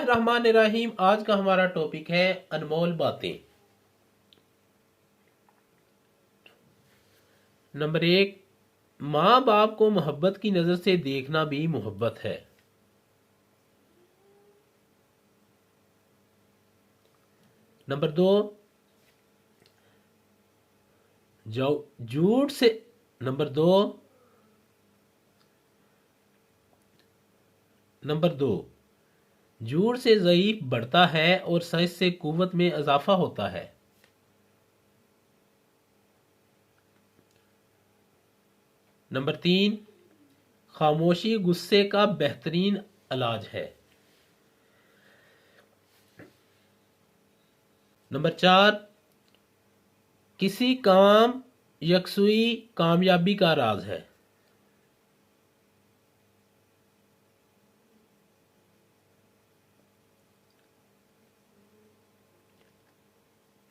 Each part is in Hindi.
बिस्मिल्लाहिर्रहमानिर्रहीम। आज का हमारा टॉपिक है अनमोल बातें। नंबर 1, माँ बाप को मोहब्बत की नजर से देखना भी मोहब्बत है। नंबर 2, झूठ से नंबर 2 नंबर 2 झूठ से ज़ईफ बढ़ता है और सच से कुव्वत में इजाफा होता है। नंबर 3, खामोशी गुस्से का बेहतरीन इलाज है। नंबर 4, किसी काम यकसुई कामयाबी का राज है।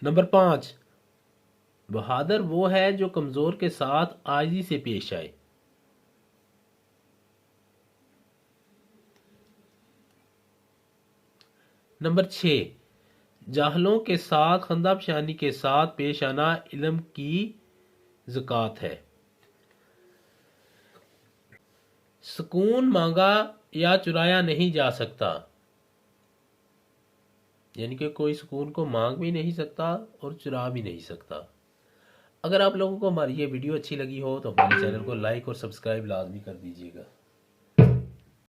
नंबर 5, बहादुर वो है जो कमजोर के साथ आजिज़ी से पेश आए। नंबर 6, जाहलों के साथ खंदापशानी के साथ पेश आना इल्म की ज़कात है। सुकून मांगा या चुराया नहीं जा सकता, यानी कि कोई सुकून को मांग भी नहीं सकता और चुरा भी नहीं सकता। अगर आप लोगों को हमारी ये वीडियो अच्छी लगी हो तो हमारे चैनल को लाइक और सब्सक्राइब लाजमी कर दीजिएगा।